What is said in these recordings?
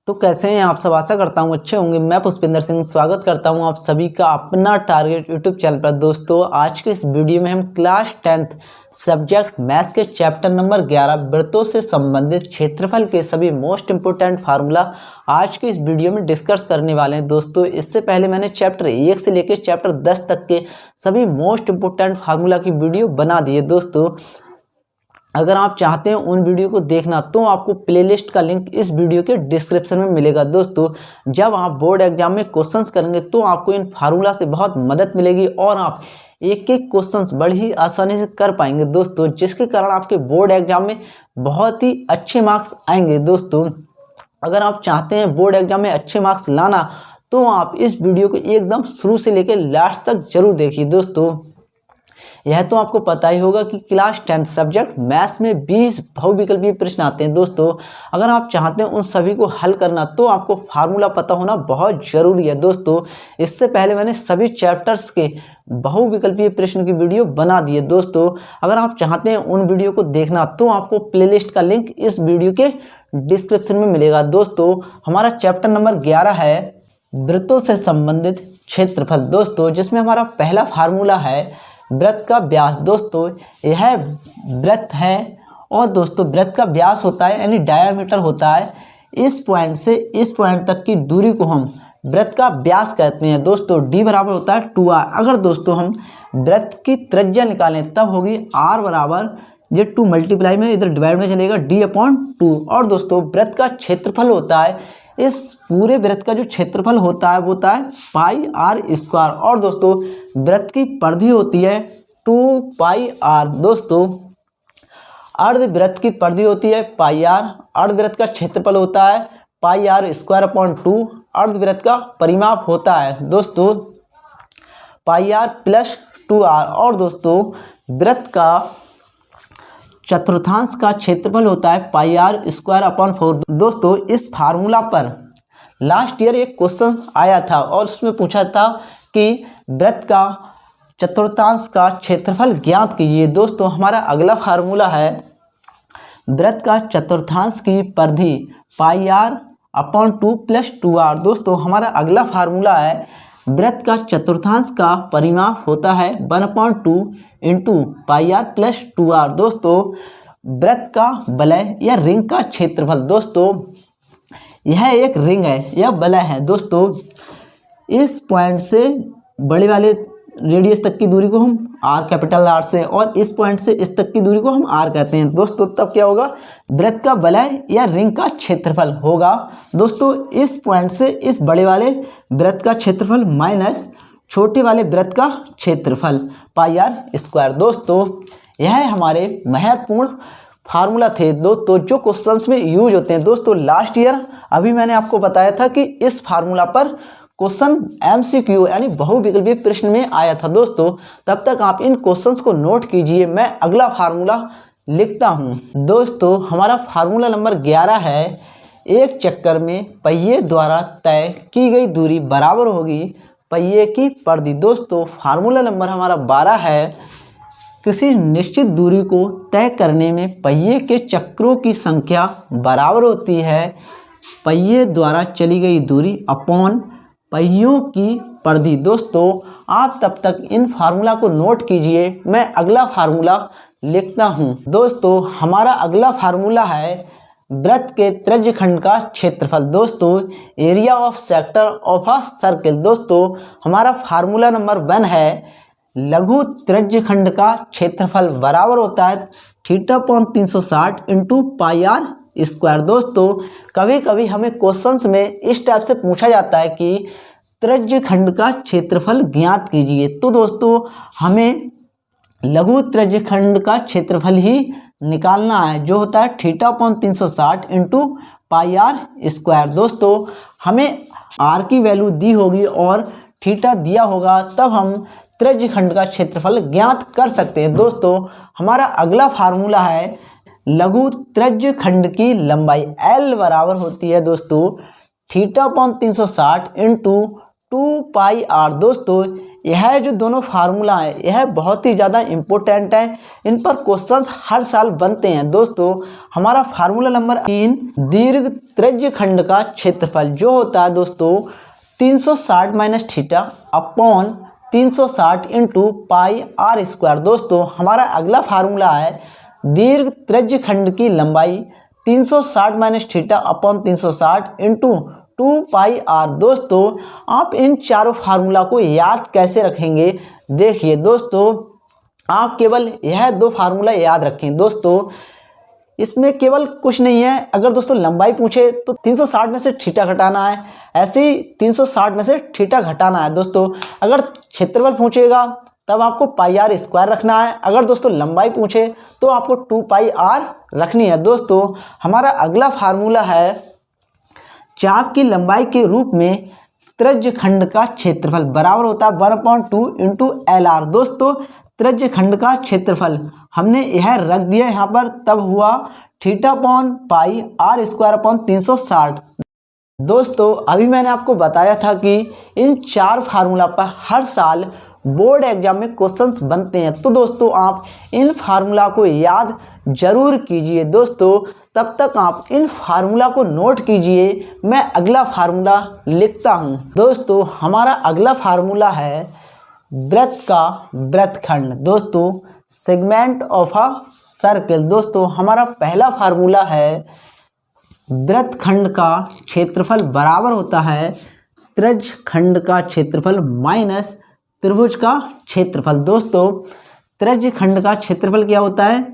तो कैसे हैं आप सब। आशा करता हूँ अच्छे होंगे। मैं पुष्पिंदर सिंह स्वागत करता हूँ आप सभी का अपना टारगेट यूट्यूब चैनल पर। दोस्तों आज के इस वीडियो में हम क्लास 10th सब्जेक्ट मैथ्स के चैप्टर नंबर 11 वृत्तों से संबंधित क्षेत्रफल के सभी मोस्ट इंपोर्टेंट फार्मूला आज के इस वीडियो में डिस्कस करने वाले हैं। दोस्तों इससे पहले मैंने चैप्टर 1 से लेकर चैप्टर 10 तक के सभी मोस्ट इंपोर्टेंट फार्मूला की वीडियो बना दी है। दोस्तों अगर आप चाहते हैं उन वीडियो को देखना तो आपको प्लेलिस्ट का लिंक इस वीडियो के डिस्क्रिप्शन में मिलेगा। दोस्तों जब आप बोर्ड एग्जाम में क्वेश्चंस करेंगे तो आपको इन फार्मूला से बहुत मदद मिलेगी और आप एक एक क्वेश्चंस बड़ी ही आसानी से कर पाएंगे दोस्तों, जिसके कारण आपके बोर्ड एग्जाम में बहुत ही अच्छे मार्क्स आएंगे। दोस्तों अगर आप चाहते हैं बोर्ड एग्जाम में अच्छे मार्क्स लाना तो आप इस वीडियो को एकदम शुरू से लेकर लास्ट तक जरूर देखिए। दोस्तों यह तो आपको पता ही होगा कि क्लास 10th सब्जेक्ट मैथ्स में 20 बहुविकल्पीय प्रश्न आते हैं। दोस्तों अगर आप चाहते हैं उन सभी को हल करना तो आपको फार्मूला पता होना बहुत ज़रूरी है। दोस्तों इससे पहले मैंने सभी चैप्टर्स के बहुविकल्पीय प्रश्न की वीडियो बना दी है। दोस्तों अगर आप चाहते हैं उन वीडियो को देखना तो आपको प्लेलिस्ट का लिंक इस वीडियो के डिस्क्रिप्शन में मिलेगा। दोस्तों हमारा चैप्टर नंबर 11 है वृत्तों से संबंधित क्षेत्रफल। दोस्तों जिसमें हमारा पहला फार्मूला है वृत्त का व्यास। दोस्तों यह वृत्त है और दोस्तों वृत्त का व्यास होता है यानी डायामीटर होता है। इस पॉइंट से इस पॉइंट तक की दूरी को हम वृत्त का व्यास कहते हैं। दोस्तों d बराबर होता है 2r। अगर दोस्तों हम वृत्त की त्रिज्या निकालें तब होगी r बराबर ये 2 मल्टीप्लाई में इधर डिवाइड में चलेगा d/2। और दोस्तों वृत्त का क्षेत्रफल होता है, इस पूरे वृत्त का जो क्षेत्रफल होता है वो होता है πr²। और दोस्तों वृत्त की परिधि होती है 2πr। दोस्तों अर्धवृत्त की परिधि होती है πr। अर्धवृत्त का क्षेत्रफल होता है πr²/2। अर्धवृत्त का परिमाप होता है दोस्तों πr + 2r। और दोस्तों वृत्त का चतुर्थांश का क्षेत्रफल होता है πr²/4। दोस्तों इस फार्मूला पर लास्ट ईयर एक क्वेश्चन आया था और उसमें पूछा था कि वृत्त का चतुर्थांश का क्षेत्रफल ज्ञात कीजिए। दोस्तों हमारा अगला फार्मूला है वृत्त का चतुर्थांश की परिधि πr/2 + 2r। दोस्तों हमारा अगला फार्मूला है वृत्त का चतुर्थांश का परिमाप होता है 1/2 × πr + 2r। दोस्तों वृत्त का वलय या रिंग का क्षेत्रफल। दोस्तों यह एक रिंग है, यह वलय है। दोस्तों इस पॉइंट से बड़े वाले रेडियस तक की दूरी को हम R से और इस पॉइंट से इस तक की दूरी को हम R कहते हैं। दोस्तों तब क्या होगा, वृत्त का वलय या रिंग का क्षेत्रफल होगा दोस्तों इस पॉइंट से इस बड़े वाले वृत्त का क्षेत्रफल माइनस छोटे वाले वृत्त का क्षेत्रफल πr²। दोस्तों यह हमारे महत्वपूर्ण फार्मूला थे दोस्तों जो क्वेश्चंस में यूज होते हैं। दोस्तों लास्ट ईयर अभी मैंने आपको बताया था कि इस फार्मूला पर क्वेश्चन MCQ यानी बहुविकल्पीय प्रश्न में आया था। दोस्तों तब तक आप इन क्वेश्चंस को नोट कीजिए, मैं अगला फार्मूला लिखता हूं। दोस्तों हमारा फार्मूला नंबर 11 है एक चक्कर में पहिए द्वारा तय की गई दूरी बराबर होगी पहिए की परिधि। दोस्तों फार्मूला नंबर हमारा 12 है किसी निश्चित दूरी को तय करने में पहिए के चक्रों की संख्या बराबर होती है पहिए द्वारा चली गई दूरी अपॉन पहियों की परिधि। दोस्तों आप तब तक इन फार्मूला को नोट कीजिए, मैं अगला फार्मूला लिखता हूं। दोस्तों हमारा अगला फार्मूला है वृत्त के त्रिज्यखंड का क्षेत्रफल। दोस्तों area of sector of a circle. दोस्तों हमारा फार्मूला नंबर 1 है लघु त्रिज्यखंड का क्षेत्रफल बराबर होता है θ/360 × πr²। दोस्तों कभी कभी हमें क्वेश्चंस में इस टाइप से पूछा जाता है कि त्रिज्यखंड का क्षेत्रफल ज्ञात कीजिए, तो दोस्तों हमें लघु त्रिज्यखंड का क्षेत्रफल ही निकालना है जो होता है θ/360 × πr²। दोस्तों हमें r की वैल्यू दी होगी और थीटा दिया होगा तब हम त्रिज्यखंड का क्षेत्रफल ज्ञात कर सकते हैं। दोस्तों हमारा अगला फार्मूला है लघु त्रिज्यखंड की लंबाई L बराबर होती है दोस्तों θ/360 × 2πr। दोस्तों यह जो दोनों फार्मूला है यह बहुत ही ज़्यादा इम्पोर्टेंट है, इन पर क्वेश्चंस हर साल बनते हैं। दोस्तों हमारा फार्मूला नंबर 3, दीर्घ त्रिज्य खंड का क्षेत्रफल जो होता है दोस्तों 360 minus theta upon 360 into pi R square. दोस्तों हमारा अगला फार्मूला है दीर्घ त्रिज्य खंड की लंबाई 360 minus theta upon 360 into 2 pi R. दोस्तों आप इन चारों फार्मूला को याद कैसे रखेंगे, देखिए दोस्तों आप केवल यह दो फार्मूला याद रखें। दोस्तों इसमें केवल कुछ नहीं है, अगर दोस्तों लंबाई पूछे तो 360 में से थीटा घटाना है, ऐसे ही 360 में से थीटा घटाना है। दोस्तों अगर क्षेत्रफल पूछेगा तब आपको पाई आर स्क्वायर रखना है, अगर दोस्तों लंबाई पूछे तो आपको 2 पाई आर रखनी है। दोस्तों हमारा अगला फार्मूला है चाप की लंबाई के रूप में त्रिज्य खंड का क्षेत्रफल बराबर होता है 1/2 इंटू एल आर। दोस्तों त्रिज्य खंड का क्षेत्रफल हमने यह रख दिया यहाँ पर, तब हुआ theta upon pi R square upon 360। दोस्तों अभी मैंने आपको बताया था कि इन चार फार्मूला पर हर साल बोर्ड एग्जाम में क्वेश्चंस बनते हैं, तो दोस्तों आप इन फार्मूला को याद जरूर कीजिए। दोस्तों तब तक आप इन फार्मूला को नोट कीजिए, मैं अगला फार्मूला लिखता हूं। दोस्तों हमारा अगला फार्मूला है वृत्त का वृत्तखंड, दोस्तों सेगमेंट ऑफ अ सर्कल। दोस्तों हमारा पहला फार्मूला है वृत्तखंड का क्षेत्रफल बराबर होता है त्रिज्य खंड का क्षेत्रफल माइनस त्रिभुज का क्षेत्रफल। दोस्तों त्रिज्य खंड का क्षेत्रफल क्या होता है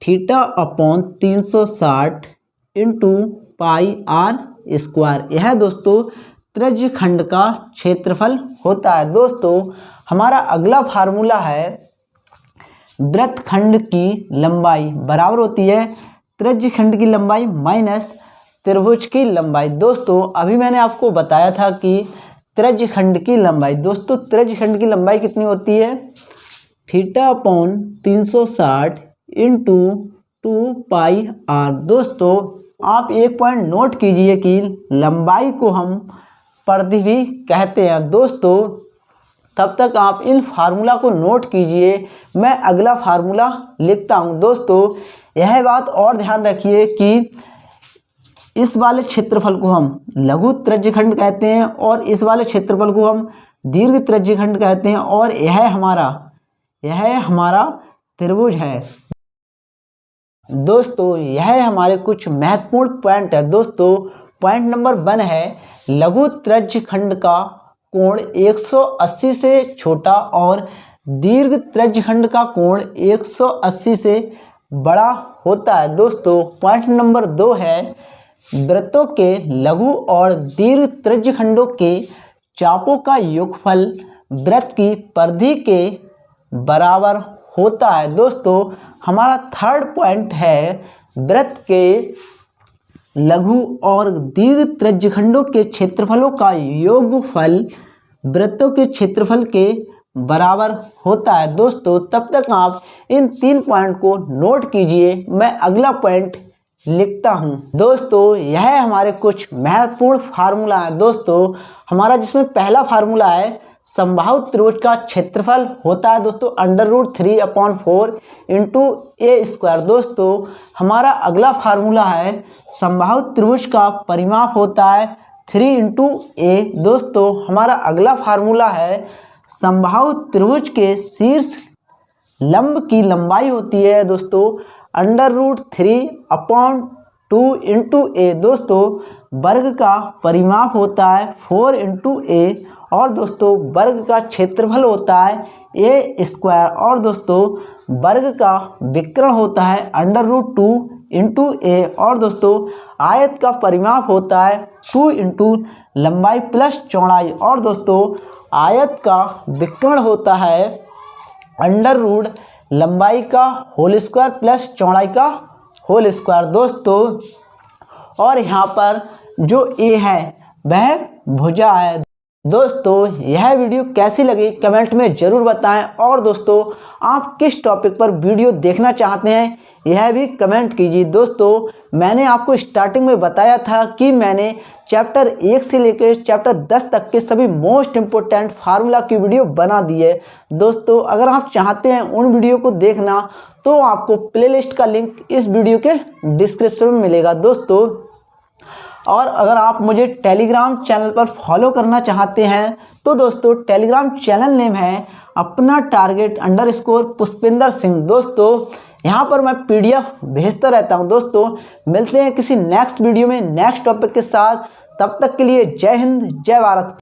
theta upon 360 into pi R square, यह दोस्तों त्रिज्य खंड का क्षेत्रफल होता है। दोस्तों हमारा अगला फार्मूला है वृत्तखंड की लंबाई बराबर होती है त्रिज्य खंड की लंबाई माइनस त्रिभुज की लंबाई। दोस्तों अभी मैंने आपको बताया था कि त्रिज्य खंड की लंबाई, दोस्तों त्रिज्य खंड की लंबाई कितनी होती है theta upon 360 into 2 pi R. दोस्तों आप एक पॉइंट नोट कीजिए कि लंबाई को हम परिधि भी कहते हैं। दोस्तों तब तक आप इन फार्मूला को नोट कीजिए, मैं अगला फार्मूला लिखता हूं। दोस्तों यह बात और ध्यान रखिए कि इस वाले क्षेत्रफल को हम लघु त्रिज्यखंड कहते हैं और इस वाले क्षेत्रफल को हम दीर्घ त्रिज्यखंड कहते हैं, और यह हमारा त्रिभुज है। दोस्तों यह हमारे कुछ महत्वपूर्ण पॉइंट है। दोस्तों पॉइंट नंबर 1 है लघु त्रिज्यखंड का कोण 180 से छोटा और दीर्घ त्रिज्यखंड का कोण 180 से बड़ा होता है। दोस्तों पॉइंट नंबर 2 है वृत्तों के लघु और दीर्घ त्रिज्यखंडों के चापों का योगफल वृत्त की परिधि के बराबर होता है। दोस्तों हमारा थर्ड पॉइंट है वृत्त के लघु और दीर्घ त्रिज्यखंडों के क्षेत्रफलों का योगफल वृत्तों के क्षेत्रफल के बराबर होता है। दोस्तों तब तक आप इन 3 पॉइंट को नोट कीजिए, मैं अगला पॉइंट लिखता हूं। दोस्तों यह हमारे कुछ महत्वपूर्ण फार्मूला है। दोस्तों हमारा जिसमें पहला फार्मूला है समबाहु त्रिभुज का क्षेत्रफल होता है दोस्तों √3/4 इंटू ए स्क्वायर। दोस्तों हमारा अगला फार्मूला है समबाहु त्रिभुज का परिमाप होता है 3 इंटू ए। दोस्तों हमारा अगला फार्मूला है समबाहु त्रिभुज के शीर्ष लंब की लंबाई होती है दोस्तों √3/2 इंटू ए। दोस्तों वर्ग का परिमाप होता है 4 इंटू ए, और दोस्तों वर्ग का क्षेत्रफल होता है ए स्क्वायर, और दोस्तों वर्ग का विकर्ण होता है √2 इंटू ए, और दोस्तों आयत का परिमाप होता है 2 इंटू लंबाई प्लस चौड़ाई, और दोस्तों आयत का विकर्ण होता है √ लंबाई का होल स्क्वायर प्लस चौड़ाई का होल स्क्वायर। दोस्तों और यहाँ पर जो ए है वह भुजा है। दोस्तों यह वीडियो कैसी लगी कमेंट में ज़रूर बताएं और दोस्तों आप किस टॉपिक पर वीडियो देखना चाहते हैं यह भी कमेंट कीजिए। दोस्तों मैंने आपको स्टार्टिंग में बताया था कि मैंने चैप्टर 1 से लेकर चैप्टर 10 तक के सभी मोस्ट इम्पोर्टेंट फार्मूला की वीडियो बना दी है। दोस्तों अगर आप चाहते हैं उन वीडियो को देखना तो आपको प्लेलिस्ट का लिंक इस वीडियो के डिस्क्रिप्शन में मिलेगा। दोस्तों और अगर आप मुझे टेलीग्राम चैनल पर फॉलो करना चाहते हैं तो दोस्तों टेलीग्राम चैनल नेम है अपना टारगेट _ पुष्पिंदर सिंह। दोस्तों यहाँ पर मैं PDF भेजता रहता हूँ। दोस्तों मिलते हैं किसी नेक्स्ट वीडियो में नेक्स्ट टॉपिक के साथ, तब तक के लिए जय हिंद जय भारत।